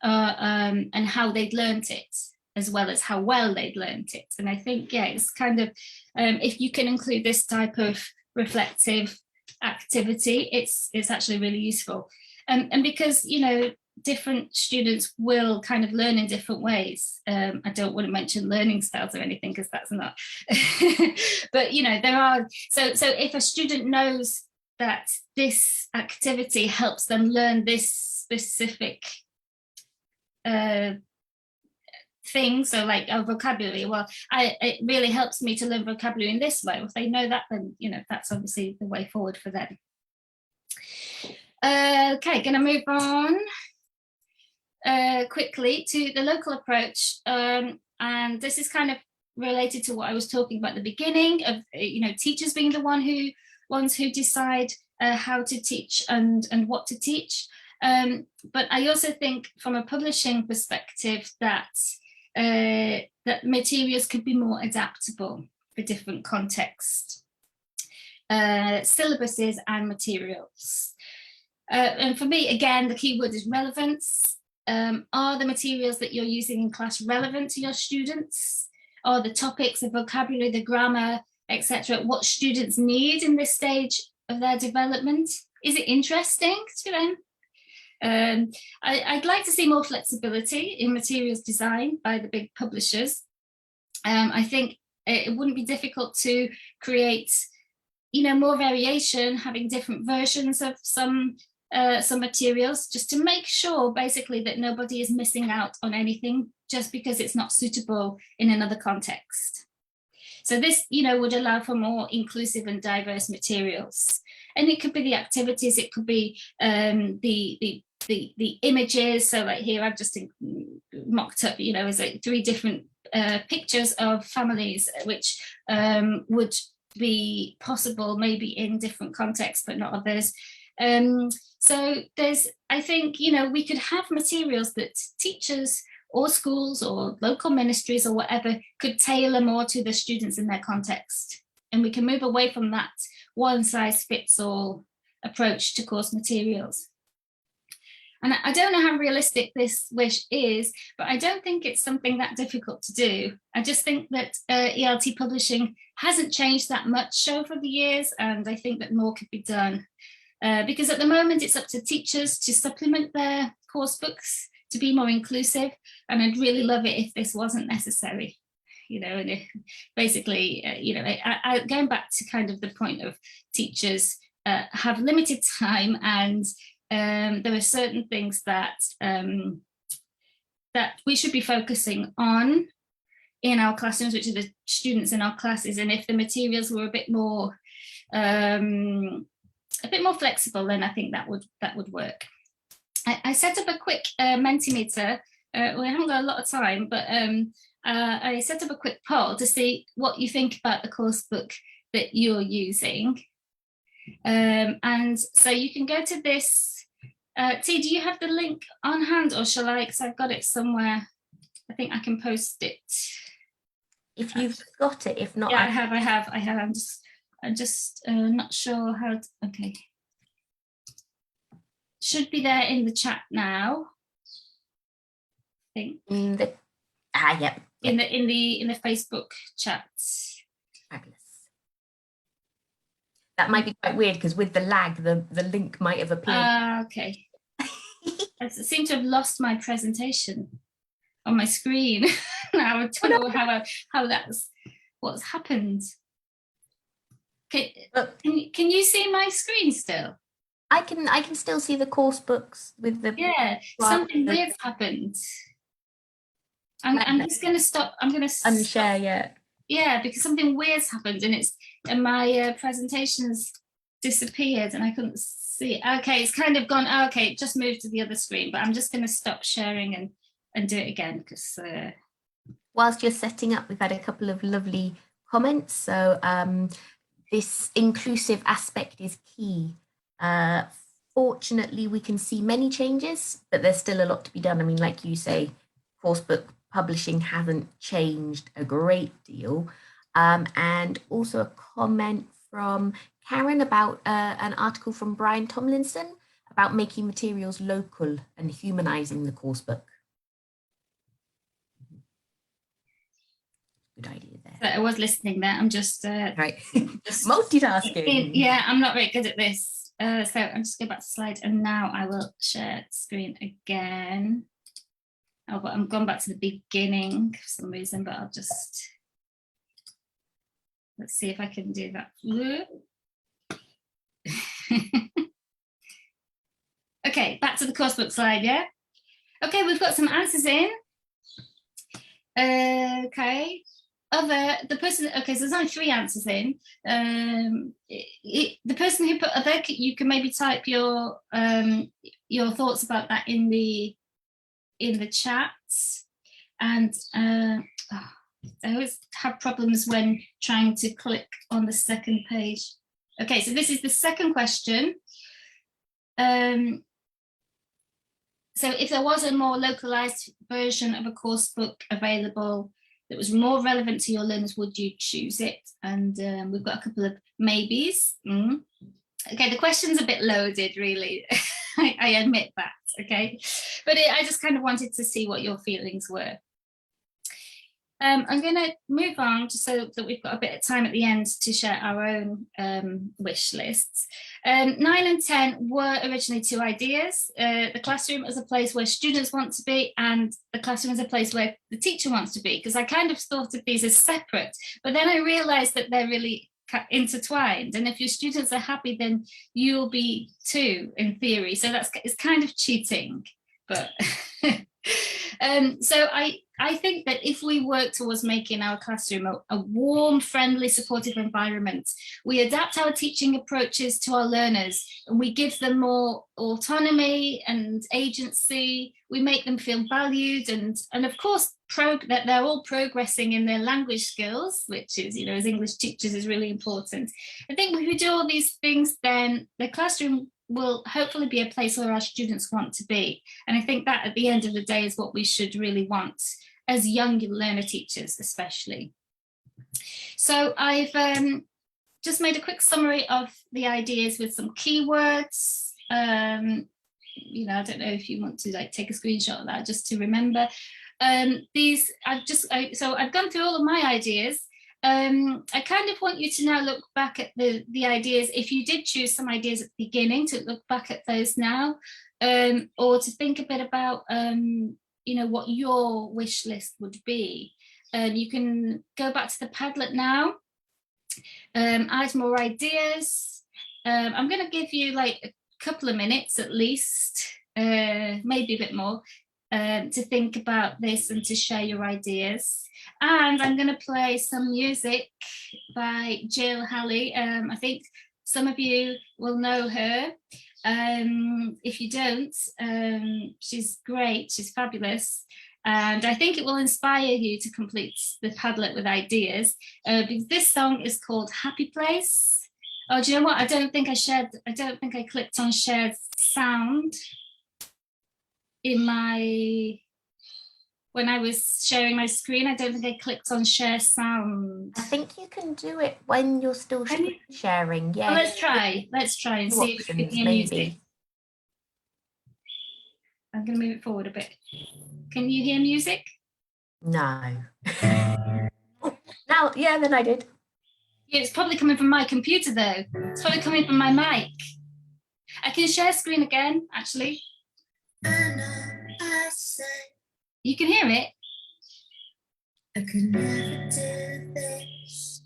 and how they'd learned it, as well as how well they'd learned it. And I think, it's kind of, if you can include this type of reflective activity, it's actually really useful. And because, different students will kind of learn in different ways. I don't want to mention learning styles or anything, because that's not, but there are, so if a student knows that this activity helps them learn this specific thing, so like vocabulary, well, it really helps me to learn vocabulary in this way. If they know that, then that's obviously the way forward for them. Okay, gonna move on quickly to the local approach, and this is kind of related to what I was talking about at the beginning of teachers being the ones who decide how to teach and what to teach, but I also think from a publishing perspective that materials could be more adaptable for different contexts. syllabuses and materials. And for me, again, the key word is relevance. Are the materials that you're using in class relevant to your students? Are the topics, the vocabulary, the grammar, etc., what students need in this stage of their development? Is it interesting to them? I'd like to see more flexibility in materials design by the big publishers. I think it wouldn't be difficult to create, more variation, having different versions of some materials, just to make sure basically that nobody is missing out on anything just because it's not suitable in another context. So this, would allow for more inclusive and diverse materials. And it could be the activities, it could be the images. So like here I've just mocked up, as like 3 different pictures of families, which would be possible maybe in different contexts, but not others. So I think, we could have materials that teachers or schools or local ministries or whatever could tailor more to the students in their context. And we can move away from that one-size-fits-all approach to course materials. And I don't know how realistic this wish is, but I don't think it's something that difficult to do. I just think that ELT publishing hasn't changed that much over the years, and I think that more could be done. Because at the moment, it's up to teachers to supplement their course books to be more inclusive, and I'd really love it if this wasn't necessary. And if, basically, going back to kind of the point of teachers have limited time, and there are certain things that that we should be focusing on in our classrooms, which are the students in our classes. And if the materials were a bit more flexible, then I think that would work. I set up a quick Mentimeter. We haven't got a lot of time, but I set up a quick poll to see what you think about the course book that you're using. And so you can go to this. T, do you have the link on hand, or shall I? Because I've got it somewhere. I think I can post it. If you've got it, if not, yeah, I have. I'm just not sure how. Okay, should be there in the chat now. I think yep. In the Facebook chat. Fabulous. That might be quite weird because with the lag, the link might have appeared. Okay. I seem to have lost my presentation on my screen. Now I don't know how what's happened. Can you see my screen still? I can still see the course books with the something weird's happened. I'm just going to stop. I'm going to unshare. Yeah, because something weird's happened, and my presentation's disappeared, and I couldn't see it. Okay, it's kind of gone. Okay, it just moved to the other screen, but I'm just going to stop sharing and do it again because. Whilst you're setting up, we've had a couple of lovely comments. So this inclusive aspect is key. Fortunately, we can see many changes, but there's still a lot to be done. I mean, like you say, coursebook publishing hasn't changed a great deal. And also a comment from Karen about an article from Brian Tomlinson about making materials local and humanizing the coursebook. Good idea there. So I was listening there. I'm just right. Just multitasking. Yeah, I'm not very good at this. So I'm just going back to slide, and now I will share screen again. Oh, but I'm going back to the beginning for some reason, but I'll just let's see if I can do that. Okay, back to the coursebook slide, yeah? Okay, we've got some answers in. Okay. So there's only 3 answers in. The person who put other, you can maybe type your thoughts about that in the chat. And I always have problems when trying to click on the second page. Okay, so this is the second question. So if there was a more localized version of a course book available, that was more relevant to your learners, would you choose it? And we've got a couple of maybes. Okay, the question's a bit loaded, really. I admit that, okay? But I just kind of wanted to see what your feelings were. I'm going to move on just so that we've got a bit of time at the end to share our own wish lists. 9 and 10 were originally 2 ideas. The classroom as a place where students want to be, and the classroom as a place where the teacher wants to be, because I kind of thought of these as separate, but then I realized that they're really intertwined, and if your students are happy, then you'll be too, in theory. So it's kind of cheating, but so I think that if we work towards making our classroom a warm, friendly, supportive environment, we adapt our teaching approaches to our learners, and we give them more autonomy and agency. We make them feel valued, and of course that they're all progressing in their language skills, which is, you know, as English teachers, is really important. I think if we do all these things, then the classroom will hopefully be a place where our students want to be. And I think that at the end of the day is what we should really want as young learner teachers, especially. So I've just made a quick summary of the ideas with some keywords. You know, I don't know if you want to like take a screenshot of that just to remember. So I've gone through all of my ideas. I kind of want you to now look back at the ideas. If you did choose some ideas at the beginning, to look back at those now, or to think a bit about, you know, what your wish list would be. You can go back to the Padlet now, add more ideas. I'm going to give you like a couple of minutes at least, maybe a bit more, to think about this and to share your ideas. And I'm going to play some music by Jill Halley. I think some of you will know her. If you don't, she's great, she's fabulous. And I think it will inspire you to complete the Padlet with ideas, because this song is called Happy Place. Oh, do you know what? I don't think I clicked on shared sound in when I was sharing my screen. I don't think I clicked on share sound. I think you can do it when you're still sharing. Yeah. Well, let's try and see if we can hear music. I'm going to move it forward a bit. Can you hear music? No. Now, yeah, then I did. Yeah, it's probably coming from my computer though. It's probably coming from my mic. I can share screen again, actually. You can hear it? I could never do this.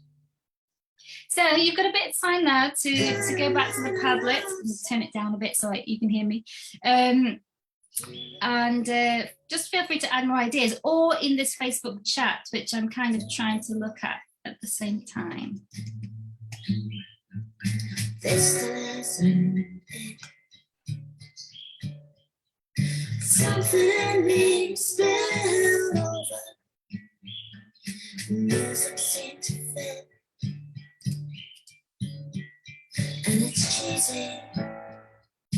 So you've got a bit of time now to go back to the Padlet. Turn it down a bit so you can hear me. And just feel free to add more ideas, or in this Facebook chat, which I'm kind of trying to look at the same time. Something needs spilled over. Music seems to fit, and it's cheesy, I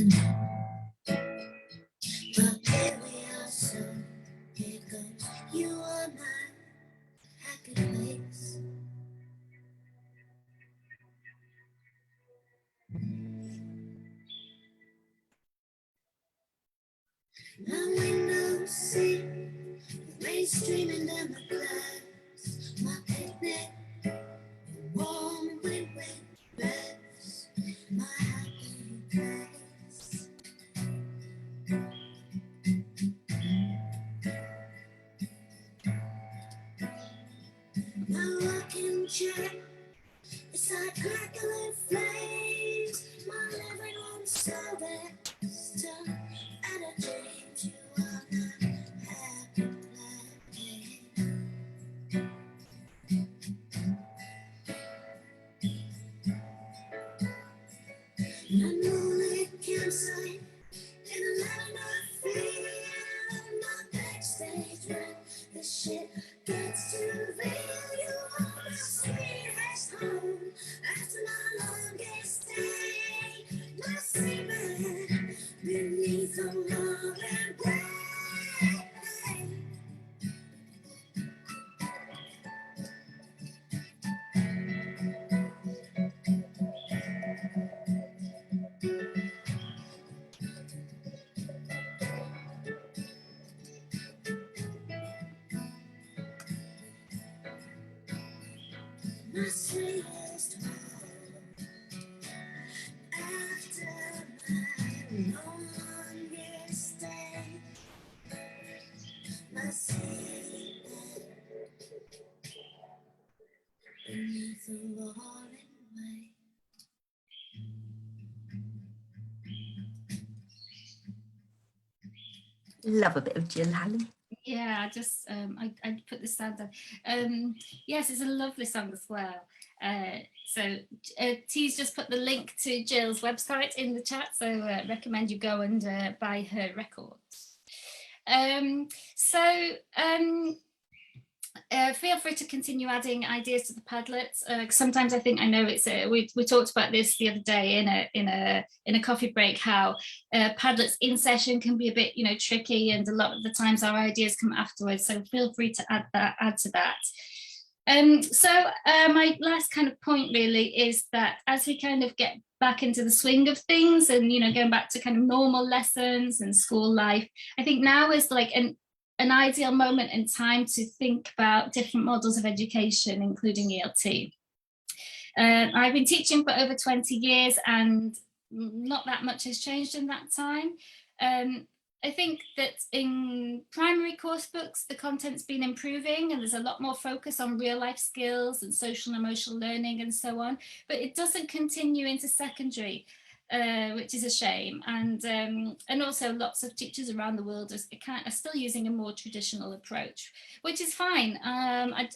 know. But here we are, so here goes. You are my happy place. My window seat, the rain streaming down my glass. My picnic, warm wind dress. My happy place. My rocking chair, it's like crackling flames. My living room so vast, and I dreamed you are my happy place. My lonely campsite in a lavender field. My backstage when the shit gets too real. You are my sweetest home after my long game. my sweetest home. After my longest day, my secret beneath the rolling wave. Love a bit of Jill Halley. Yeah, I put the sound on. Yes, it's a lovely song as well. So T's just put the link to Jill's website in the chat, so recommend you go and buy her records. Feel free to continue adding ideas to the Padlets. Sometimes I know it's we talked about this the other day in a coffee break, how Padlets in session can be a bit tricky, and a lot of the times our ideas come afterwards. So feel free to add to that. My last kind of point really is that as we kind of get back into the swing of things and going back to kind of normal lessons and school life, I think now is like an ideal moment in time to think about different models of education, including ELT. I've been teaching for over 20 years and not that much has changed in that time. I think that in primary course books, the content's been improving and there's a lot more focus on real life skills and social and emotional learning and so on, but it doesn't continue into secondary. Which is a shame, and also lots of teachers around the world are still using a more traditional approach, which is fine. I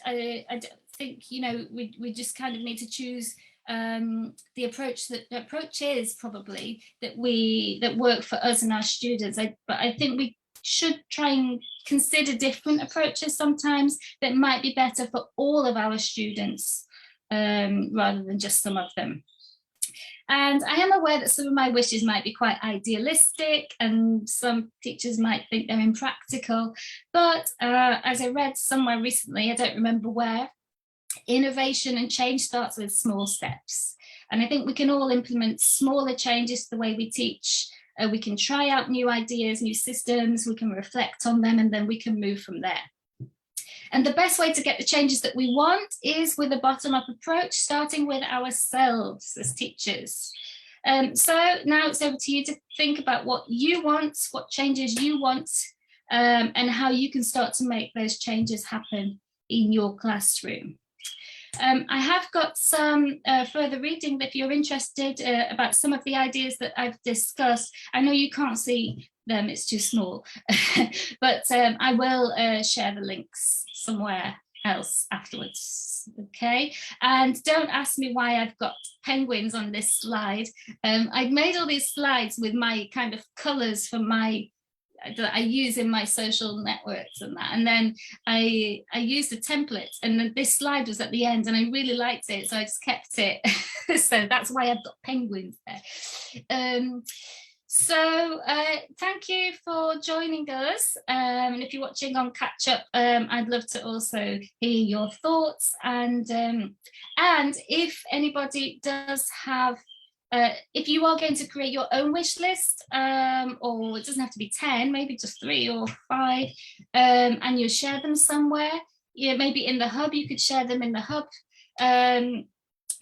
think we just kind of need to choose the approaches probably that work for us and our students. But I think we should try and consider different approaches sometimes that might be better for all of our students rather than just some of them. And I am aware that some of my wishes might be quite idealistic and some teachers might think they're impractical. But as I read somewhere recently, I don't remember where, innovation and change starts with small steps. And I think we can all implement smaller changes to the way we teach. We can try out new ideas, new systems, we can reflect on them, and then we can move from there. And the best way to get the changes that we want is with a bottom-up approach, starting with ourselves as teachers. So now it's over to you to think about what you want, what changes you want, and how you can start to make those changes happen in your classroom. I have got some further reading if you're interested about some of the ideas that I've discussed. I know you can't see them, it's too small, but I will share the links somewhere else afterwards, okay? And don't ask me why I've got penguins on this slide. I've made all these slides with my kind of colours for that I use in my social networks and that, and then I used a template, and then this slide was at the end and I really liked it, so I just kept it. So that's why I've got penguins there. So thank you for joining us, and if you're watching on catch up, I'd love to also hear your thoughts, and if anybody does have if you are going to create your own wish list, or it doesn't have to be 10, maybe just 3 or 5, and you share them somewhere, maybe in the hub, you could share them in the hub,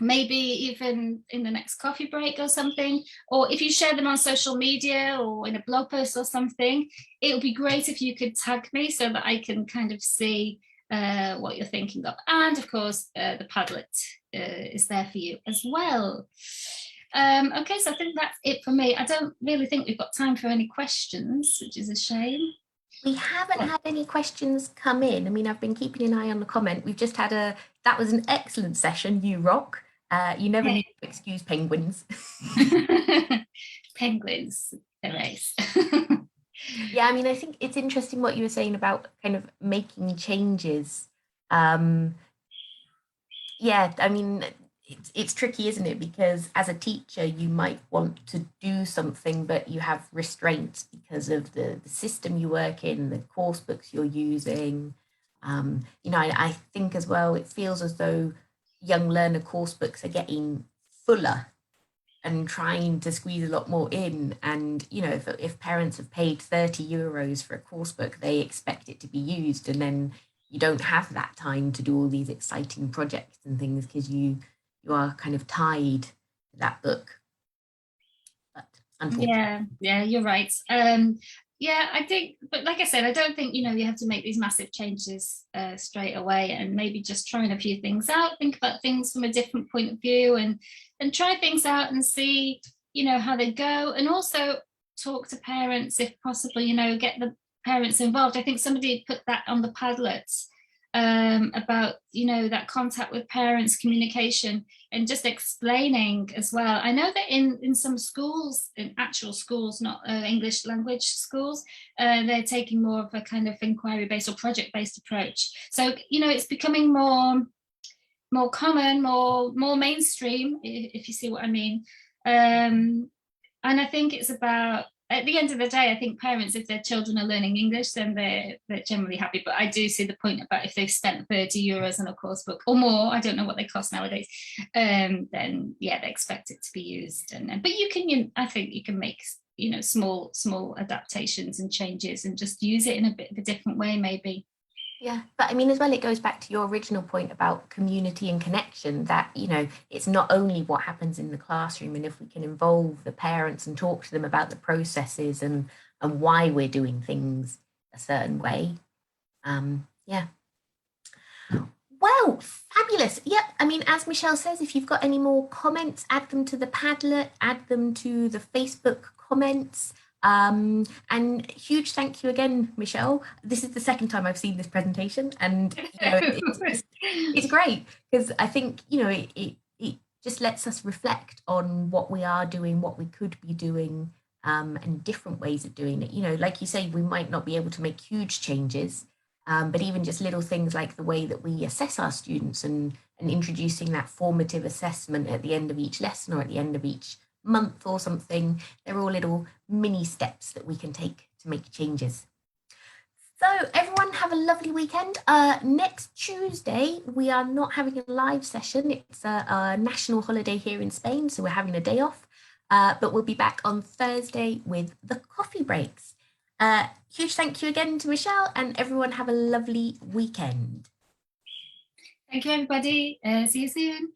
maybe even in the next coffee break or something, or if you share them on social media or in a blog post or something, it would be great if you could tag me so that I can kind of see what you're thinking of. And of course, the Padlet is there for you as well. Okay, so I think that's it for me. I don't really think we've got time for any questions, which is a shame. We haven't had any questions come in. I mean, I've been keeping an eye on the comment. We've just had that was an excellent session. You rock. You never need to excuse penguins. Penguins, the race. Yeah, I mean, I think it's interesting what you were saying about kind of making changes. Yeah, I mean, it's tricky, isn't it? Because as a teacher, you might want to do something, but you have restraints because of the system you work in, the course books you're using. I think as well, it feels as though young learner course books are getting fuller and trying to squeeze a lot more in. And, if parents have paid €30 for a course book, they expect it to be used. And then you don't have that time to do all these exciting projects and things because you are kind of tied to that book. But unfortunately. Yeah, you're right. Yeah, I think, but like I said, I don't think, you have to make these massive changes straight away, and maybe just trying a few things out, think about things from a different point of view, and try things out and see, how they go, and also talk to parents if possible, get the parents involved. I think somebody put that on the Padlet about, that contact with parents, communication, and just explaining as well. I know that in some schools, in actual schools, not English language schools, they're taking more of a kind of inquiry-based or project-based approach. So, it's becoming more common, more mainstream, if you see what I mean. And I think it's about, at the end of the day, I think parents, if their children are learning English, then they're generally happy. But I do see the point about if they've spent €30 on a course book or more, I don't know what they cost nowadays, then yeah, they expect it to be used. But you can, I think you can make, small adaptations and changes and just use it in a bit of a different way, maybe. Yeah, but I mean, as well, it goes back to your original point about community and connection, that, it's not only what happens in the classroom, and if we can involve the parents and talk to them about the processes and why we're doing things a certain way. Yeah. Well, fabulous. Yep. I mean, as Michelle says, if you've got any more comments, add them to the Padlet, add them to the Facebook comments. And huge thank you again, Michelle. This is the second time I've seen this presentation, and it's great because I think it just lets us reflect on what we are doing, what we could be doing, and different ways of doing it. Like you say, we might not be able to make huge changes, but even just little things like the way that we assess our students and introducing that formative assessment at the end of each lesson or at the end of each month or something. They're all little mini steps that we can take to make changes. So everyone have a lovely weekend. Next Tuesday, we are not having a live session. It's a national holiday here in Spain, so we're having a day off. But we'll be back on Thursday with the coffee breaks. Huge thank you again to Michelle, and everyone have a lovely weekend. Thank you, everybody. See you soon.